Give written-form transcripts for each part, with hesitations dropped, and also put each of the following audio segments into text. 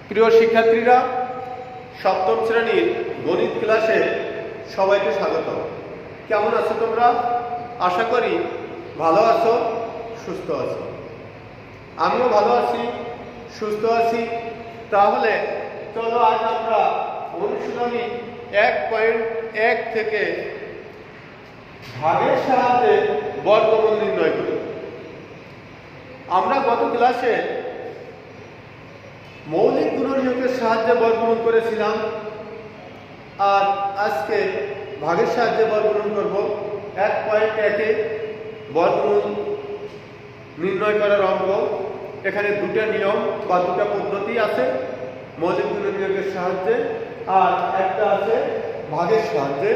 প্রিয় শিক্ষার্থীরা, সপ্তম শ্রেণীর গণিত ক্লাসে সবাইকে স্বাগত। কেমন আছো তোমরা? আশা করি ভালো আছো, সুস্থ আছো। আমিও ভালো আছি, সুস্থ আছি। তাহলে চলো আজ আমরা অনুশীলনী 1.1 থেকে ভাগের সাহায্যে বর্গমূল নির্ণয় করি। আমরা গত ক্লাসে মৌলিক গুণনীয়কের সাহায্যে বর্গমূল করেছিলাম, আর আজকে ভাগের সাহায্যে বর্গমূল করব। 1.1-এ বর্গমূল নির্ণয় করার অঙ্ক। এখানে দুটা নিয়ম বা দুটা পদ্ধতি আছে, মৌলিক গুণনীয়কের সাহায্যে আর একটা আছে ভাগের সাহায্যে।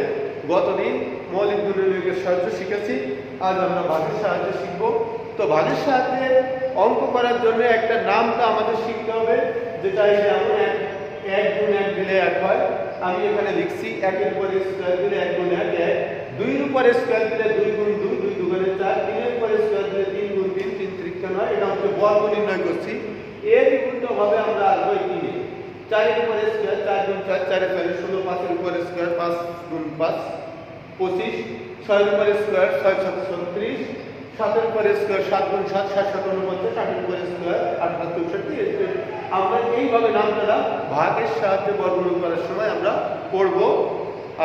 গতদিন মৌলিক গুণনীয়কের সাহায্যে শিখেছি, আজ আমরা ভাগের সাহায্যে শিখব। তো ভাগের সাহায্যে অঙ্ক করার জন্য একটা নামটা আমাদের শিখতে হবে, যেটা এই যেমন 1 গুণ 1 দিলে 1 হয়। আমি এখানে লিখছি 1 এর উপরে স্কয়ার দিলে 1 গুণ 1 1, 2 এর উপরে স্কয়ার দিলে 2 গুণ 2 2 দুগুণে 4, 3 এর উপরে স্কয়ার দিলে 3 গুণ 3 3 ত্রিকা 9। এটা হচ্ছে বর্গ নির্ণয় করছি। এর উল্টোভাবে আমরা আসবো 3 4 এর উপরে স্কয়ার 4 গুণ 4 4 এর উপরে 16, 5 এর উপরে স্কয়ার 5 গুণ 5 25, 6 এর উপরে স্কয়ার 6 7 36, 7 এর উপরে স্কয়ার 7 গুণ 7 7 7 49, 8 এর উপরে স্কয়ার 8 7 64। আমরা এইভাবে নামটা ভাগের সাহায্যে বর্গমূল করার সময় আমরা পড়ব,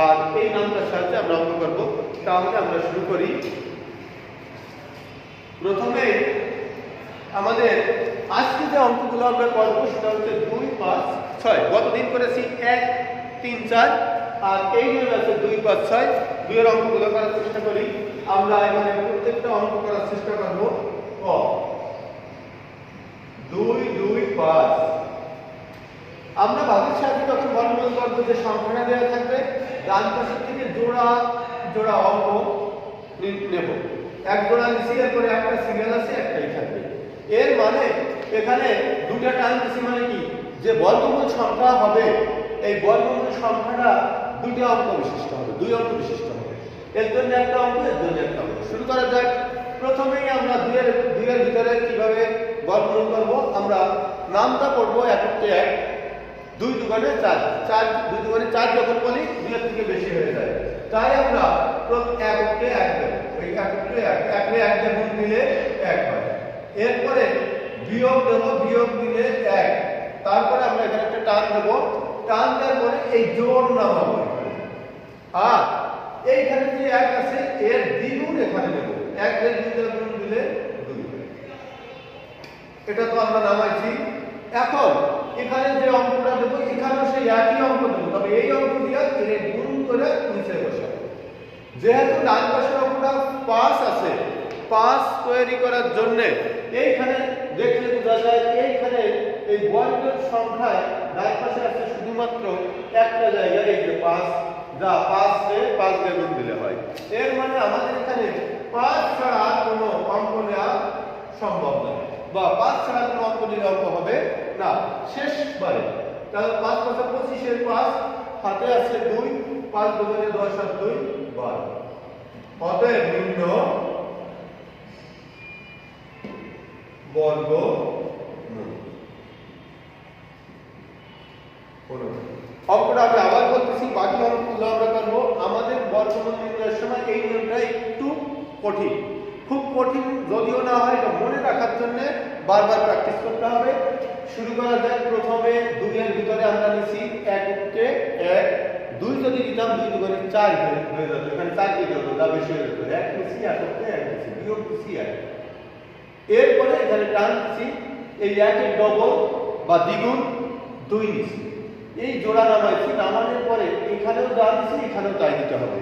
আর এই নামটার সাহায্যে আমরা অঙ্ক করব। তাহলে আমরা শুরু করি। প্রথমে আমাদের আজকে যে অঙ্কগুলো আমরা করব সেটা হচ্ছে 2 5 6। গতদিন করেছি 1 3 4, আর এই নিয়ম আছে 2 5 6। দুইয়ের অঙ্কগুলো করার চেষ্টা করি। আমরা এখানে প্রত্যেকটা অঙ্ক করার চেষ্টা করব। 2 2 5। আমরা ভাগের সাহায্যে যখন বর্গমূল করব, যে সংখ্যাটা দেওয়া থাকবে ডান পাশের থেকে জোড়া জোড়া অঙ্ক নেব। এক জোড়া নিছি, এরপরে একটা সিঙ্গেল আছে, একটাই থাকবে। এর মানে এখানে দুটো টান দিছি, মানে কি যে বর্গমূল সংখ্যা হবে, এই বর্গমূল সংখ্যাটা দুটো অঙ্ক বিশিষ্ট হবে, দুই অঙ্ক বিশিষ্ট হবে। এর জন্য একটা অঙ্ক, এর জন্য একটা অঙ্ক। শুরু করা যাক। প্রথমেই আমরা দুইয়ের ভিতরে কিভাবে বর্গমূল করব, আমরা নামটা পড়বো 1 কে 1, 2 দুগুণে 4 4 2 দুগুণে 4 যখন বলি 2 এর থেকে বেশি হয়ে যায়, তাই আমরা 1 কে 1 দেব। ওই 1 কে 1 1 কে 1 দিয়ে গুণ দিলে 1 হয়। এরপরে বিয়োগ দেব, বিয়োগ দিলে 1। তারপরে আমরা এখানে একটা টান দেব, টান দেওয়ার পরে এই জোড় নামাবো। আর এইখানে যে 1 আছে এর দ্বিগুণ এখানে দেব। 1 এর 2 দিয়ে গুণ দিলে 2। এটা তো আমরা নামাইছি। এখন এখানে যে অঙ্কটা দেব, এখানেও সেই একই অঙ্ক দেব, তবে এই অঙ্ক দিয়ে এর গুণ করে নিচে বসাবো। যেহেতু ডান পাশের অঙ্কটা 5 আছে, 5 তৈরি করার জন্য এইখানে দেখলে বোঝা যায়, এইখানে এই বর্গের সংখ্যায় ডান পাশে আছে শুধুমাত্র একটা জায়গা, এই যে 5, যা 5 কে 5 দিয়ে গুণ দিলে হয়। এর মানে আমাদের এখানে 5 ছাড়া আর কোনো অঙ্ক নেওয়া সম্ভব নয়, বা 5 ছাড়া কোনো অঙ্ক নিলে অঙ্ক হবে না শেষবারে। তাহলে 5 5 25 এর 5, হাতে আছে 2, 5 দুগুণে 10 আর 2 12। অতএব নিম্ন বর্গমূল। অঙ্কটা আমি আবার বলতেছি, বাকি অঙ্কগুলো আমরা করবো। আমাদের বর্গমূল নির্ণয়ের সময় এই নিয়মটা একটু কঠিন, খুব কঠিন যদিও না হয়, এটা মনে রাখার জন্য বারবার প্র্যাকটিস করতে হবে। শুরু করা যাক। প্রথমে 2 এর ভিতরে আমরা নিছি 1 কে 1, 2 যদি দিতাম 2 দুগুণে 4 হয়ে যেত, এখানে 4 দিতে হতো, তা বেশি হয়ে যেত। 1 নিছি, 1 কে 1 নিছি, বিয়োগ নিছি 1। এরপরে এখানে টান দিছি, এই 1 এর ডবল বা দ্বিগুণ 2 নিছি, এই জোড়া নামাইছি। নামানোর পরে এখানেও যা দিছি এখানেও তাই দিতে হবে,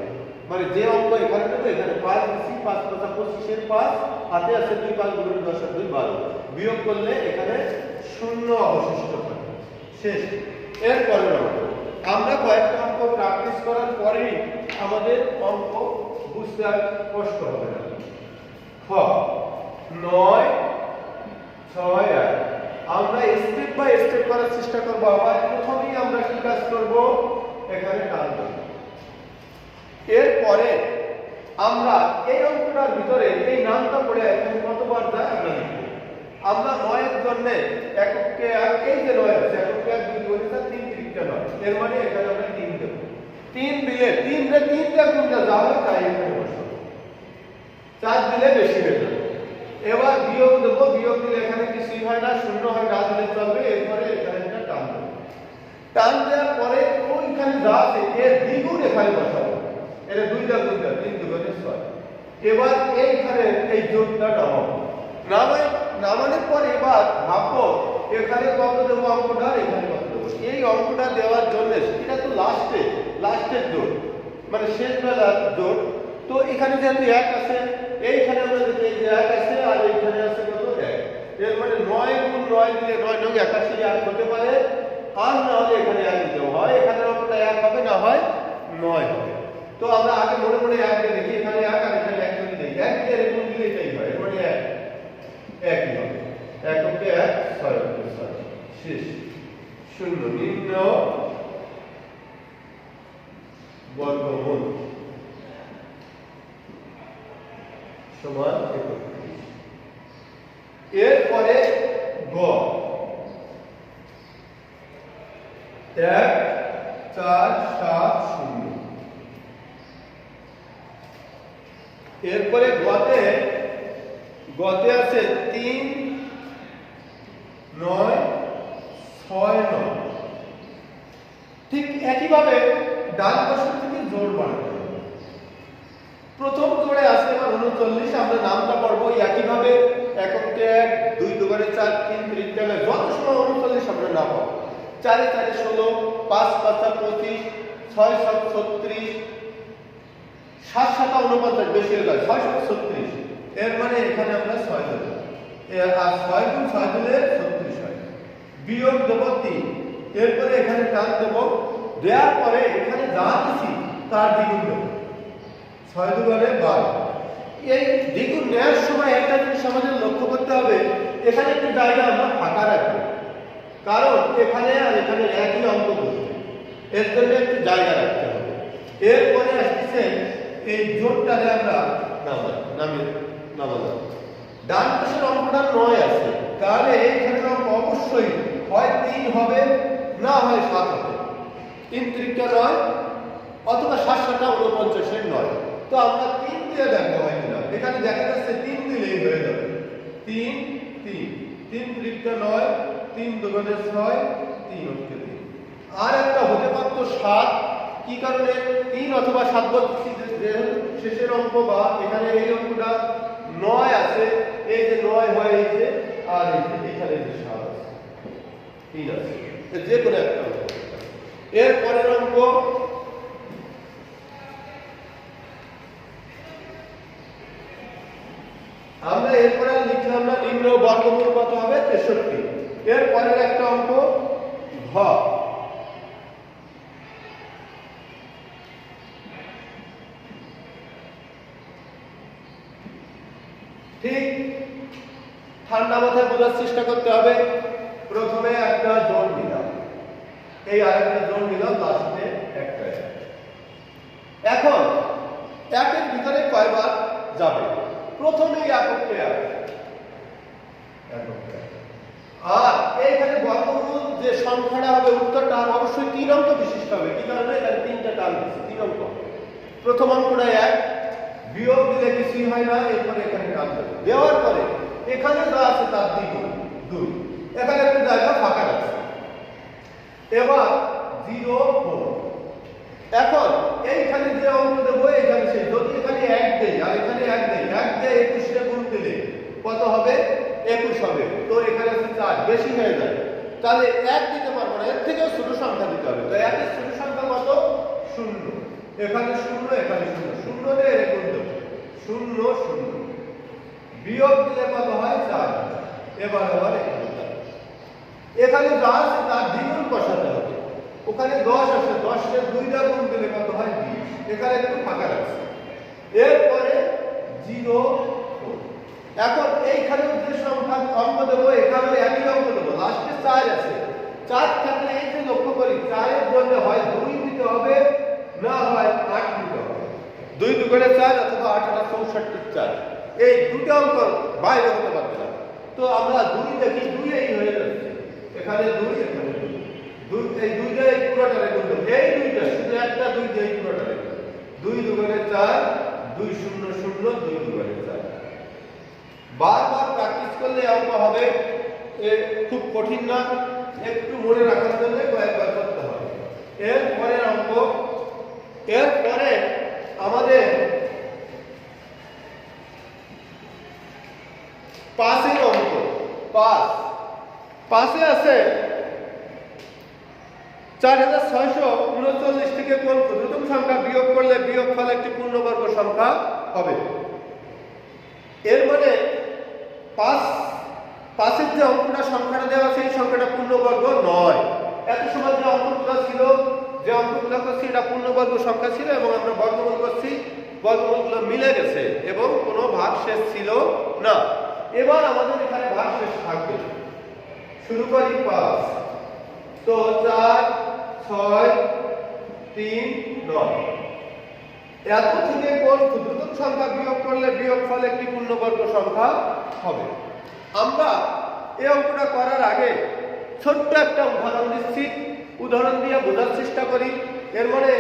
মানে যে অঙ্ক এখানে দেবো এখানে 5 দিছি, 5 5 25 এর 5, হাতে আছে 2, 5 গুণে 10 আর 2 12। বিয়োগ করলে এখানে 0 অবশিষ্ট থাকে, শেষ। এরপরের অঙ্ক আমরা কয়েকটা অঙ্ক প্র্যাকটিস করার পরেই আমাদের অঙ্ক বুঝতে আর কষ্ট হবে না। 9 6 8। আমরা স্টেপ বাই স্টেপ করার চেষ্টা করব। আবার প্রথমেই আমরা কি কাজ করব, এখানে টান দেব। এরপরে আমরা এই অঙ্কটার ভিতরে এই নামটা পড়ে এখানে কতবার যায় আমরা লিখব। আমরা 9 এর জন্য এককে এই যে 9 আছে এককে 2 করে 3 3টা 9 এর মানে এখানে আমরা 3 দেব 3 দিলে 3 রে 3টা গুণটা যাবে তাই এখানে বসাবো 4 দিলে বেশি হয়ে যাবে এবার বিয়োগ দেব বিয়োগ দিলে এখানে কিছুই হয় না শূন্য হয় না দিলে চলবে এরপরে এখানে একটা টান দেব টান দেওয়ার পরে ওইখানে যা আছে এর দ্বিগুণ এখানে বসাবো এটা 2টা গুণটা 3 দুগুণে 6 এবার এইখানে এই যোগটা নামাবো নামানোর পর এবার ভাববো এখানে কত দেবো অঙ্কটা এখানে কত দেবো এই অঙ্কটা দেওয়ার জন্য এটা তো লাস্টের জোর মানে শেষ বেলার জোর তো এখানে যেহেতু 1 আছে এইখানে আমরা যদি এই যে 1 আছে আর এইখানে আছে কত 1 এর মানে 9 গুণ 9 দিলে 9 9 81 আর হতে পারে আর না হলে এখানে 1 দিতে হয় এখানে অঙ্কটা 1 হবে না হয় 9 হবে তো আমরা আগে মনে মনে 1 দিয়ে দেখি এখানে 1 আর এখানে 1 যদি দেই 1 দিয়ে গুণ দিলে এটাই হয় এর মানে 1 একই হবে 1 কে 1 6 কে 6 শেষ শূন্য নিম্ন বর্গমূল সমান 31 এরপরে গ 1 4 7 0 এরপরে গতে আছে 3 9 6 9 ঠিক একইভাবে ডান পাশ থেকে জোড় বানাতে হবে প্রথম জোড়ে আছে আমার 39 আমরা নামটা পড়বো একইভাবে এককে 1 2 দুগুণে 4 3 3 টা যত সময় 39 আমরা নাম পাবো 4 4 16 5 5 25 6 7 36 7 7 49 বেশি হয়ে যায় 6 36 এর মানে এখানে আমরা 6 দেব আর 6 গুণ 6 দিলে 36 হয় বিয়োগ দেব 3 এরপরে এখানে টান দেব দেওয়ার পরে এখানে যা দিছি তার দ্বিগুণ দেব 6 দুগুণে 12 এই দ্বিগুণ নেওয়ার সময় একটা জিনিস আমাদের লক্ষ্য করতে হবে এখানে একটু জায়গা আমরা ফাঁকা রাখবো কারণ এখানে আর এখানে একই অঙ্ক বসবে এর জন্য একটু জায়গা রাখতে হবে এরপরে আসছে এই জোড়টারে আমরা নামালাম ডান পাশের অঙ্কটা 9 আছে তাহলে এইখানে অঙ্ক অবশ্যই হয় 3 হবে না হয় 7 হবে 3 3টা 9 অথবা 7 7টা 49 এর 9 তো আমরা 3 দিয়ে দেখবো হয় কিনা এখানে দেখা যাচ্ছে 3 দিলেই হয়ে যাবে 3 3 3 3টা 9 3 দুগুণে 6 3 অঙ্কে 3 আর একটা হতে পারতো 7 কি কারণে 3 অথবা 7 বলছি যে শেষের অঙ্ক বা এখানে এই অঙ্কটা 9 আছে এই যে 9 হয় এই যে আর এই যে এখানে যে 7 আছে 3 আছে যে কোনো একটা অঙ্ক এর পরের অঙ্ক আমরা এরপরে লিখলাম না নিম্ন বর্গমূল কত হবে 63 এর পরের একটা অঙ্ক ঘ ঠিক ঠান্ডা মাথায় বোঝার চেষ্টা করতে হবে প্রথমে একটা জোড় নিলাম এই আরেকটা জোড় নিলাম লাস্টে একটা এখন একের ভিতরে কয়বার যাবে প্রথমেই এককে আর এইখানে বর্গমূল যে সংখ্যাটা হবে উত্তরটা অবশ্যই 3 অঙ্ক বিশিষ্ট হবে কি কারণে এখানে 3টা টার্ম আছে 3 অঙ্ক প্রথম অঙ্কটা 1 বিয়োগ দিলে কিছুই হয় না এরপরে এখানে টার্ম দেব দেওয়ার পরে এখানে যা আছে তার দ্বিগুণ 2 এখানে একটা জায়গা ফাঁকা আছে এবার 0 4 এখন এইখানে যে অঙ্ক দেব এখানে সেই যদি এখানে 1 দেই আর এখানে 1 দেই 1 দিয়ে 21 রে গুণ দিলে কত হবে 21 হবে তো এখানে আছে 4 বেশি হয়ে যায় তাহলে 1 দিতে পারবো না এর থেকেও ছোট সংখ্যা দিতে হবে তো 1 এর ছোট সংখ্যা কত 0 এখানে 0 এখানে 0 0 দিয়ে এর গুণ দেব 0 0 বিয়োগ দিলে কত হয় 4 এবার আবার এখানে যা আছে তার দ্বিগুণ বসাতে হবে ওখানে 10 আছে 10 এর 2 টা গুণ দিলে কত হয় 20 এখানে একটু ফাঁকা রাখছি এরপরে 0 4 এখন এইখানে যে সংখ্যা অঙ্ক দেব এখানে একই অঙ্ক দেব লাস্টে 4 আছে 4 থাকলে এই যে লক্ষ্য করি 4 এর জন্য হয় 2 দিতে হবে না হয় 8 দিতে হবে 2 দুগুণে 4 অথবা 8 8 64 4 এই দুটো অঙ্ক বাইরে হতে পারবে না তো তো আমরা 2 দেখি, 2 এই হয়ে যাচ্ছে, এখানে 2 এখানে 2, এই 2 দিয়ে এই পুরোটা গুণ করব, এই 2টা শুধু একটা 2 দিয়ে এই পুরোটা গুণ, 2 দুগুণে 4, 2 0 0, 2 দুগুণে 4। বারবার প্র্যাকটিস করলে অঙ্ক হবে, খুব কঠিন না, একটু মনে রাখার জন্য কয়েকবার করতে হবে। এরপরে অঙ্ক, এরপরে আমাদের পাশের অঙ্ক, পাশে আছে 4639 থেকে কোন ক্ষুদ্রতম সংখ্যা বিয়োগ করলে বিয়োগফল একটি পূর্ণবর্গ সংখ্যা হবে। এর মানে পাশের যে অঙ্কটা সংখ্যাটা দেওয়া আছে এই সংখ্যাটা পূর্ণবর্গ নয়। এত সময় যে অঙ্কগুলো ছিল, যে অঙ্কগুলো করছি এটা পূর্ণবর্গ সংখ্যা ছিল এবং আমরা বর্গমূল করছি, বর্গমূলগুলো মিলে গেছে এবং কোনো ভাগশেষ ছিল না। এবার আমাদের এখানে ভাগশেষ থাকবে। শুরু করি 5, তো 4 6 3 9। এত থেকে কোন ক্ষুদ্রতম সংখ্যা বিয়োগ করলে বিয়োগফল একটি পূর্ণবর্গ সংখ্যা হবে। আমরা এই অঙ্কটা করার আগে ছোট্ট একটা উদাহরণ দিচ্ছি, উদাহরণ দিয়ে বোঝার চেষ্টা করি। এর মানে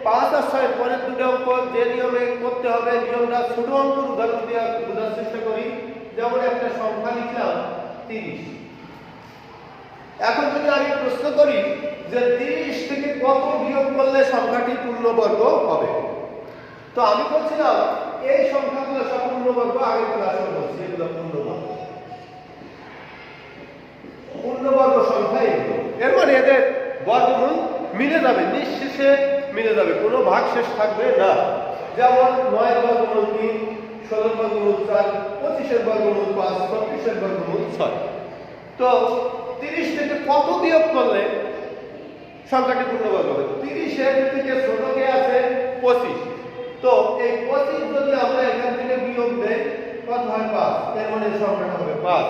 5 আর 6 এর পরের দুটো অঙ্ক যে নিয়মে করতে হবে, নিয়মটা ছোট অঙ্কের উদাহরণ দিয়ে বোঝার চেষ্টা করি। যেমন একটা সংখ্যা লিখলাম 30। এখন যদি আমি প্রশ্ন করি যে 30 থেকে কত বিয়োগ করলে সংখ্যাটি পূর্ণবর্গ হবে, তো আমি বলছিলাম এই সংখ্যাগুলো সব পূর্ণবর্গ, আগের ক্লাসে বলছি এগুলো পূর্ণবর্গ সংখ্যা এগুলো। এর মানে এদের বর্গমূল মিলে যাবে, নিঃশেষে মিলে যাবে, কোনো ভাগশেষ থাকবে না। যেমন 9 এর বর্গমূল 3, 16 এর বর্গমূল 4, 25 এর বর্গমূল 5, 36 এর বর্গমূল 6। তো 30 থেকে কত বিয়োগ করলে সংখ্যাটি পূর্ণবর্গ হবে? 30 এর থেকে ছোট কে আছে 25, তো এই 25 যদি আমরা এখান থেকে বিয়োগ দেই কত হয়? 5। এর মানে সংখ্যাটা হবে 5।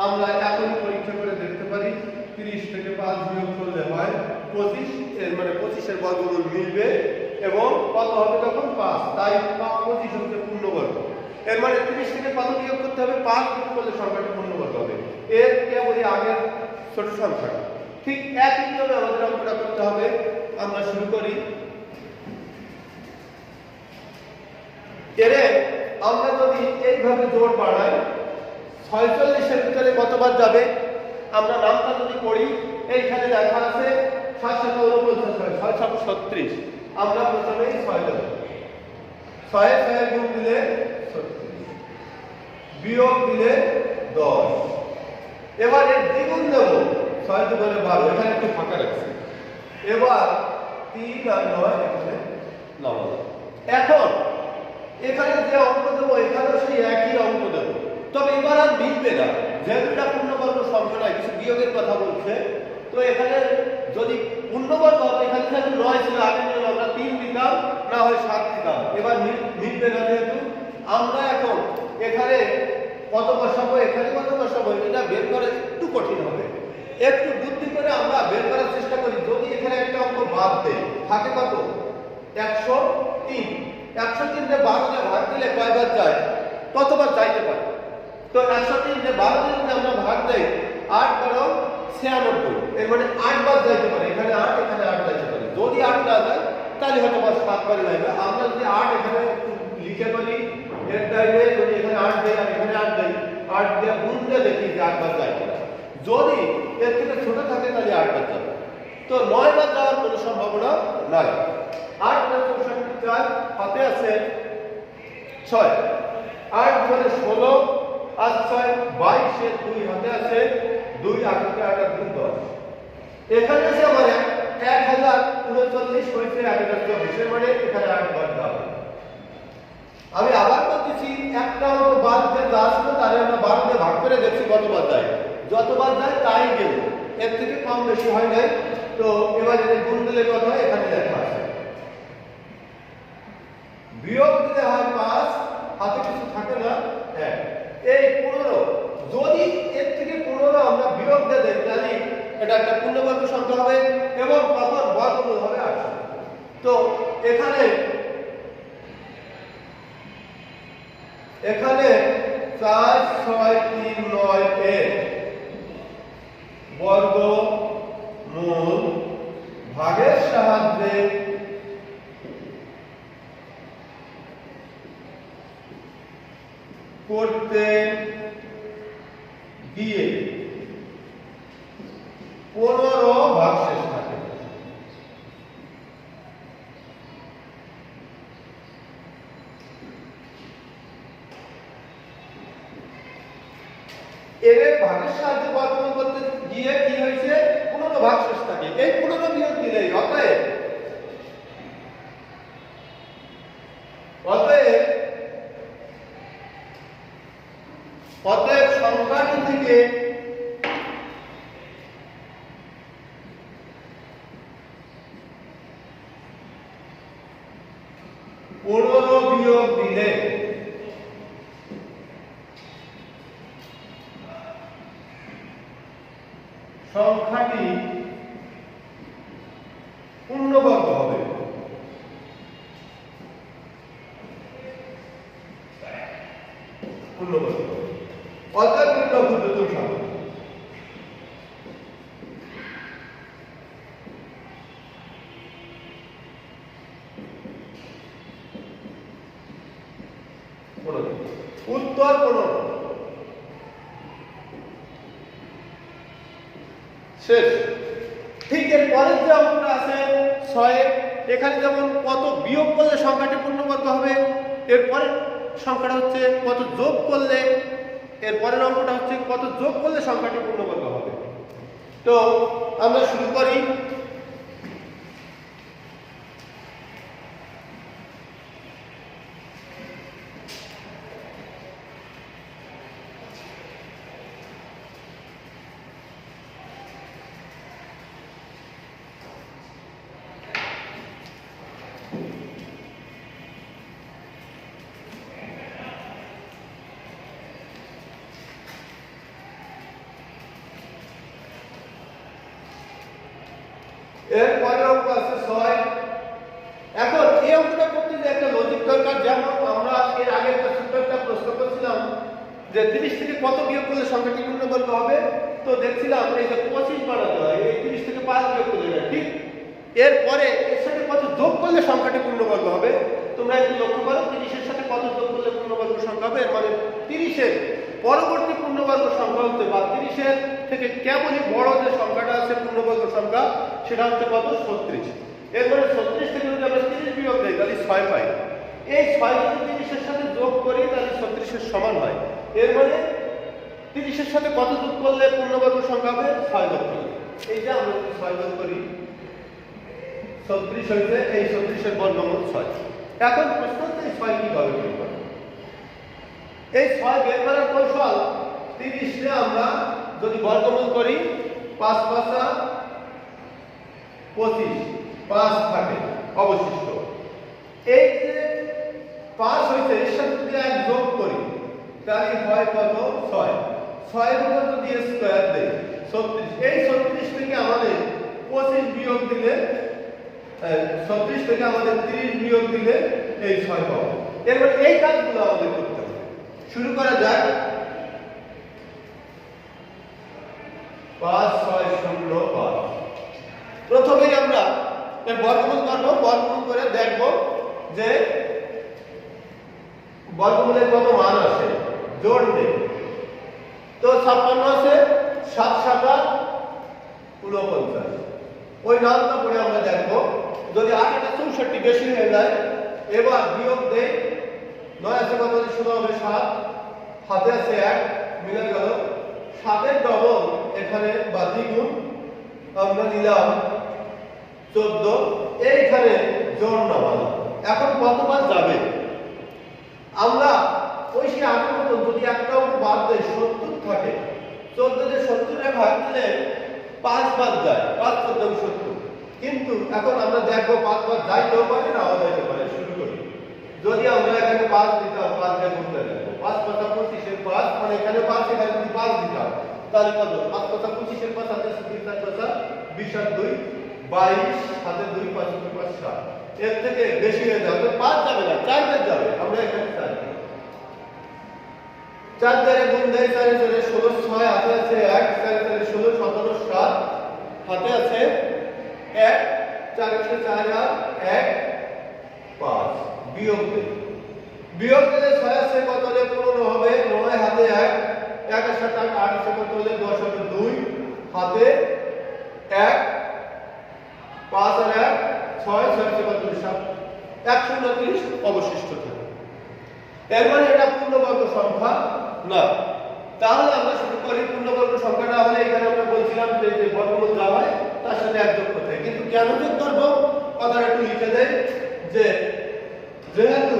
আমরা এখনই পরীক্ষা করে দেখতে পারি 30 থেকে 5 বিয়োগ করলে হয় 25। এর মানে 25 এর বর্গমূল মিলবে এবং কত হবে তখন? 5। তাই 25 হচ্ছে পূর্ণবর্গ। এর মানে 30 থেকে কত বিয়োগ করতে হবে? 5 বিয়োগ করলে সংখ্যাটি পূর্ণবর্গ হবে। এর কেবলই আগের ছোট সংখ্যাটা। ঠিক একই নিয়মে আমাদের অঙ্কটা করতে হবে। আমরা শুরু করি। এরে আমরা যদি এইভাবে জোড় বাড়াই, 46 এর ভিতরে কতবার যাবে? আমরা নামটা যদি করি, এইখানে লেখা আছে 7 7 49, 6 7 36। আমরা প্রথমেই 6 দেব, 6 এ 6 গুণ দিলে 36, বিয়োগ দিলে 10। এবার এর দ্বিগুণ দেব, 6 দুগুণে 12, এখানে একটু ফাঁকা রাখছি। এবার 3 আর 9 এখানে নামাবো। এখন এখানে যে অঙ্ক দেবো এখানেও সেই একই অঙ্ক দেবো, তবে এবার আর মিলবে না, যেহেতু এটা পূর্ণবর্গ সংখ্যা নয়, কিছু বিয়োগের কথা বলছে। তো এখানে যদি পূর্ণবর্গ হতো, এখানে যেহেতু 9 ছিল, আগে নিয়ম আমরা 3 দিতাম, না হয় 7 দিতাম। এবার মিলবে না, যেহেতু আমরা এখন এখানে কত বসাবো, এখানে কত বসাবো, এটা বের করা একটু কঠিন হবে। একটু বুদ্ধি করে আমরা বের করার চেষ্টা করি। যদি এখানে একটা অঙ্ক বাদ দেয়, থাকে কত? 103। 103 কে 12 দিয়ে ভাগ দিলে কয়বার যায়? কতবার যাইতে পারে? তো 103 কে 12 দিয়ে যদি আমরা ভাগ দেই, 8 12 96, এর মানে 8 বার যাইতে পারে। এখানে 8, এখানে 8 যাইতে পারে। যদি 8 না যায় তাহলে হয়তো 7 বার লাগবে। আমরা যদি 8 এখানে লিখে পারি, এর দাইলে যদি এখানে 8 দেই আর এখানে 8 দেই, 8 দিয়ে গুণ দিয়ে দেখি যে 8 বার যায় কিনা। যদি এর থেকে ছোট থাকে তাহলে 8 বার যাবে। তো 9 বার যাওয়ার কোনো সম্ভাবনা নাই। 8 + 64, 4 হাতে আছে 6, 8 × 16 আর 6 22, এর 2 হাতে আছে 2, 8 × 8 = 10। এখানে আছে আমার 1039 হয়েছে 1024, এর মানে এখানে 8 বার যাবে। আমি আবার বলতেছি, একটা অঙ্ক বাদ দিয়ে যা ছিল তাহলে আমরা 12 দিয়ে ভাগ করে দেখছি কতবার যায়। যতবার যায় তাই গেল, এর থেকে কম বেশি হয় নাই। তো এবার এর গুণ দিলে কত হয়? এখানে লেখা আছে। বিয়োগ দিলে হয় 5, হাতে কিছু থাকে না 1। এই 15, যদি এর থেকে 15 আমরা বিয়োগ দিয়ে দেই তাহলে এটা একটা পূর্ণবর্গ সংখ্যা হবে এবং তখন বর্গমূল হবে 8। তো এখানে 4 6 3 9 এর বর্গমূল ভাগের সাহায্যে করতে গিয়ে 15 ভাগশেষ থাকে। এর ভাগের সাহায্যে বর্গমূল করতে গিয়ে কি হয়েছে 15 ভাগশেষ থাকে। এই 15 বিয়োগ দিলেই অতএব সংখ্যাটি থেকে বিয়োগ দিলে সংখ্যাটি পূর্ণবর্গ হবে। পূর্ণবর্গ অর্থাৎ ক্ষুদ্রতম সংখ্যা। উত্তর 15 শেষ। ঠিক এর পরের যে অঙ্কটা আছে 6, এখানে যেমন কত বিয়োগ করলে সংখ্যাটি পূর্ণবর্গ হবে, এর পরের সংখ্যাটা হচ্ছে কত যোগ করলে, এর পরের অঙ্কটা হচ্ছে কত যোগ করলে সংখ্যাটি পূর্ণবর্গ হবে। তো আমরা শুরু করি। এর পরের অঙ্ক আছে 6। এখন এই অঙ্কটা করতে যে একটা লজিক দরকার। যেমন আমরা এর আগে একটা ছোট্ট একটা প্রশ্ন করছিলাম যে 30 থেকে কত বিয়োগ করলে সংখ্যাটি পূর্ণবর্গ হবে। তো দেখছিলাম এই যে 25 বানাতে হয়, এই 30 থেকে 5 বিয়োগ করলে না, ঠিক। এরপরে এর সাথে কত যোগ করলে সংখ্যাটি পূর্ণবর্গ হবে। তোমরা একটু লক্ষ্য করো, 30 এর সাথে কত যোগ করলে পূর্ণবর্গ সংখ্যা হবে। মানে 30 এর পরবর্তী পূর্ণবর্গ সংখ্যা হচ্ছে বা 30 এর থেকে কেবলই বড় যে সংখ্যাটা আছে পূর্ণবর্গ সংখ্যা, সেটা হচ্ছে কত 36। এরপরে 36 থেকে যদি আমরা 30 বিয়োগ দেই তাহলে 6 পাই। এই 6 যদি 30 এর সাথে যোগ করি তাহলে 36 এর সমান হয়। এর মানে 30 এর সাথে কত যোগ করলে পূর্ণবর্গ সংখ্যা হবে 6 যোগ করলে। এই যে আমরা 6 যোগ করি 36 হইছে, এই 36 এর বর্গমূল 6। এখন প্রশ্ন হচ্ছে এই 6 কিভাবে বের করব। এই 6 বের করার কৌশল 30 কে আমরা যদি বর্গমূল করি 5 5 25, 5 থাকে অবশিষ্ট। এই যে 5 হইছে এর সাথে যদি এক যোগ করি তাহলে হয় কত 6। 6 এর উপর যদি স্কয়ার দেই 36। এই 36 থেকে আমাদের 25 বিয়োগ দিলে 36 থেকে আমাদের 30 বিয়োগ দিলে এই 6 পাবো। এরপর এই কাজগুলো আমাদের করতে হবে। শুরু করা যাক। 5 6 0 5। প্রথমেই আমরা এর বর্গমূল করব। বর্গমূল করে দেখব যে বর্গমূলের কত মান আসে। জোড় দেই তো 56 আছে, 7 7 49। ওই নামটা পড়ে আমরা দেখব। যদি 8 8 64 বেশি হয়ে যায়, এবার বিয়োগ দেই। 9 আছে কত 16 হবে 7, হাতে আছে 1 মিলে গেল। 7 এর ডবল এখানে বা দ্বিগুণ আমরা নিলাম 14। এইখানে জোড় নামালাম। এখন কতবার যাবে আমরা ওই সে আগের মতো যদি একটা অঙ্ক বাদ দেই 70 থাকে, 14 তে 70 এর ভাগ দিলে 5 বার যায়, 5 14 70। কিন্তু এখন আমরা দেখবো 5 বার যাইতেও পারে নাও যাইতে পারে। শুরু করি। যদি আমরা এখানে 5 দিতাম, 5 দিয়ে গুণ করে দেখবো 5 5 25 এর 5, মানে এখানে 5 এখানে যদি 5 দিতাম তাহলে কত 5 5 25 এর 5 হাতে 3 4 20 আর 2 22, হাতে 2 5 2 5 7। এর থেকে বেশি হয়ে যাবে 5 যাবে না, 4 বের যাবে। আমরা এখানে 4 দিই। 4 দ্বারা গুণ দেয় 4 4 16 6 হাতে আছে 1 4 4 16 17 7 হাতে আছে 1 4 4 আর 1 5 বিয়োগ দেয় বিয়োগ দিলে 6 আছে কত হলে 15 হবে 9 হাতে 1 1 এর সাথে 8 8 কত হলে 10 হবে 2 হাতে 1 5 আর 1 6 6 কত 7 129 অবশিষ্ট থাকে। এর মানে এটা পূর্ণবর্গ সংখ্যা না। তাহলে আমরা শুরু করি পূর্ণবর্গ সংখ্যা না হলে এখানে আমরা বলছিলাম যে বর্গমূল যা হয় তার সাথে এক যোগ করতে হয়, কিন্তু কেন যোগ করব কথাটা একটু লিখে দেই যে যেহেতু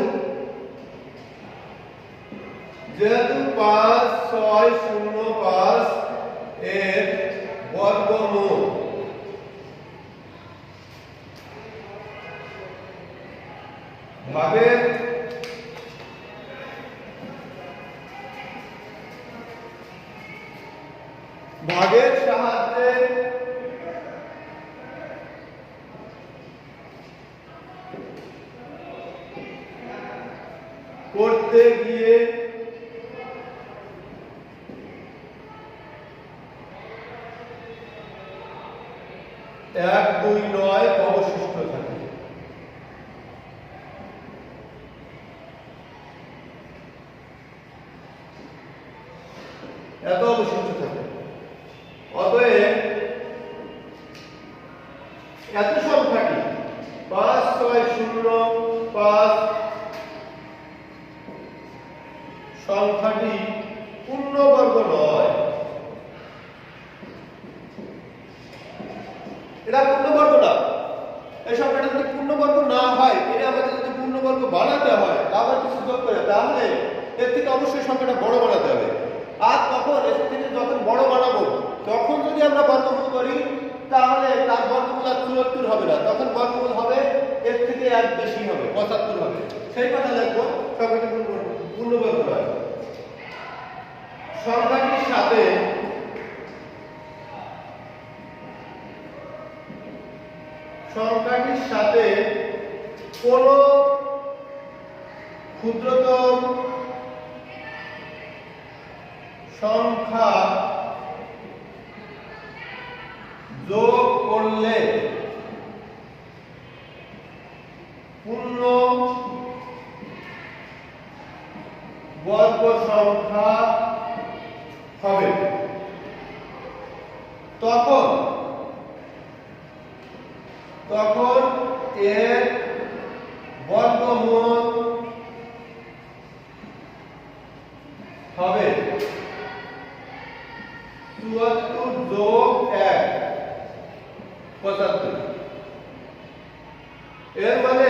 5605 এর বর্গমূল ভাগের সাহায্যে করতে গিয়ে 1 2 9 অবশিষ্ট থাকে। এত অবশিষ্ট থাকে। অতএব এত সংখ্যাটি 5605 সংখ্যাটি পূর্ণবর্গ নয়। এটা পূর্ণবর্গ না। এই সংখ্যাটা যদি পূর্ণবর্গ না হয়, এটা আমাদের যদি পূর্ণবর্গ বানাতে হয়, আবার কিছু যোগ করে, তাহলে এর থেকে অবশ্যই সংখ্যাটা বড় বানাতে হবে। আর তখন এর থেকে যখন বড় বানাবো তখন যদি আমরা বর্গমূল করি তাহলে তার বর্গমূল আর 74 হবে না, তখন বর্গমূল হবে এর থেকে এক বেশি হবে, 75 হবে। সেই কথা লিখবো সংখ্যাটি পূর্ণবর্গ নয়। সংখ্যাটির সাথে কোন ক্ষুদ্রতম সংখ্যা যোগ করলে পূর্ণ বর্গ সংখ্যা হবে। তখন এর বর্গমূল হবে 74 যোগ 1 75। এর মানে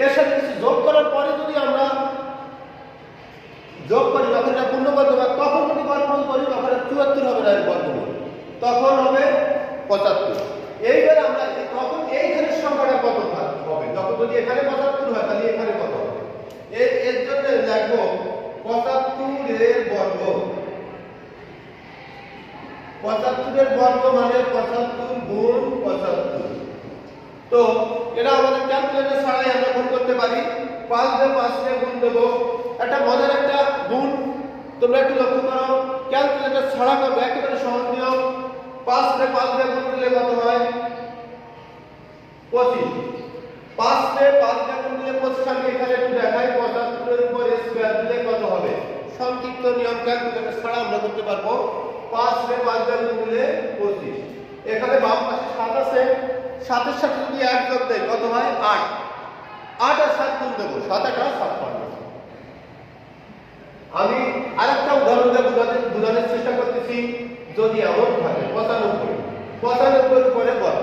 এর সাথে কিছু যোগ করার পরে যদি আমরা যোগ করি তখন এটা পূর্ণবর্গ হবে, তখন যদি বর্গমূল করি তখন 74 হবে না, এর বর্গমূল তখন হবে 75। এইবার আমরা তখন এইখানে সংখ্যাটা কত হবে, যখন যদি এখানে 75 হয় তাহলে এখানে কত হবে, এর জন্য লিখব 75 এর বর্গ। 75 এর বর্গ মানে 75 গুণ 75। তো এটা আমাদের ক্যালকুলেটর ছাড়াই আমরা গুণ করতে পারি। 5 দিয়ে 5 দিয়ে গুণ দেব। একটা মজার একটা গুণ তোমরা একটু লক্ষ্য করো, ক্যালকুলেটর ছাড়া করবে একেবারে সহজ নিয়ম। 5 দিয়ে 5 দিয়ে গুণ দিলে কত হয় 25। 5 দিয়ে 5 দিয়ে গুণ দিলে 25। আমি এখানে একটু দেখাই 75 এর উপর স্কয়ার দিলে কত হবে। সংক্ষিপ্ত নিয়ম ক্যালকুলেটর ছাড়া আমরা করতে পারবো। 5 দিয়ে 5 দিয়ে গুণ দিলে 25। এখানে বাম পাশে 7 আছে, 7 এর সাথে যদি 1 যোগ দেই কত হয় 8। 8 আর 7 গুণ দেব, 7 8 56। আমি আরেকটা উদাহরণ দিয়ে বোঝানোর চেষ্টা করতেছি। যদি এমন থাকে 95 পরে বর্গ,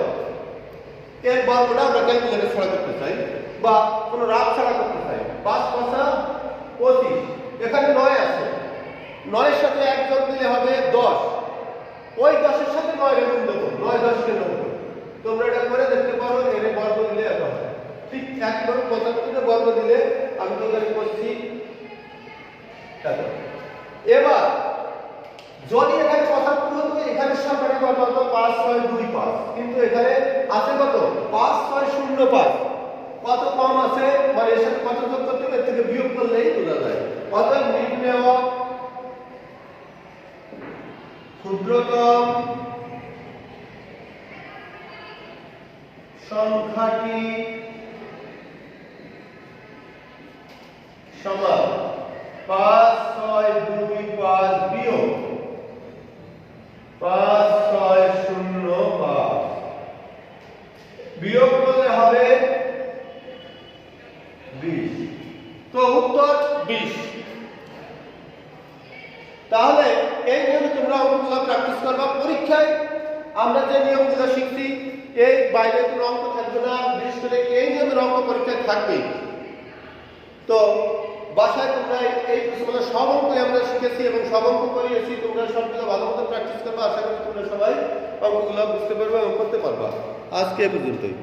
এর বর্গটা আমরা ক্যালকুলেটর ছাড়া করতে চাই বা কোনো রাফ ছাড়া করতে চাই। 5 5 25। এখানে 9 আছে, 9 এর সাথে 1 যোগ দিলে হবে 10। ওই 10 এর সাথে 9 এর গুণ দেব, 9 10 কে 90। তোমরা এটা করে দেখতে পারো, এর বর্গ দিলে এত হবে। ঠিক একইভাবে 75 এর বর্গ দিলে আমি তো এখানে করছি এত। এবার যদি এখানে 75 হতো, এখানে সংখ্যাটা কত হতো 5 6 2 5, কিন্তু এখানে আছে কত 5 6 0 5, কত কম আছে, মানে এর সাথে কত যোগ করতে হবে এর থেকে বিয়োগ করলেই বোঝা যায়। অতএব নির্ণেয় ক্ষুদ্রতম সংখ্যাটি সমান 5 6 2 5 বিয়োগ 5 6 0 5 বিয়োগ করলে হবে 20। তো উত্তর 20। তাহলে এই নিয়মে তোমরা অঙ্কগুলো প্র্যাকটিস করবা। পরীক্ষায় আমরা যে নিয়মগুলো শিখছি এই বাইরে কোনো অঙ্ক থাকবে না, বিশেষ করে এই নিয়মের অঙ্ক পরীক্ষায় থাকবে। তো বাসায় তোমরা এই প্রশ্নগুলো সব অঙ্কই আমরা শিখেছি এবং সব অঙ্ক করিয়েছি, তোমরা সবগুলো ভালো মতো প্র্যাকটিস করবা। আশা করি তোমরা সবাই অঙ্কগুলো বুঝতে পারবে এবং করতে পারবা। আজকে এ পর্যন্তই।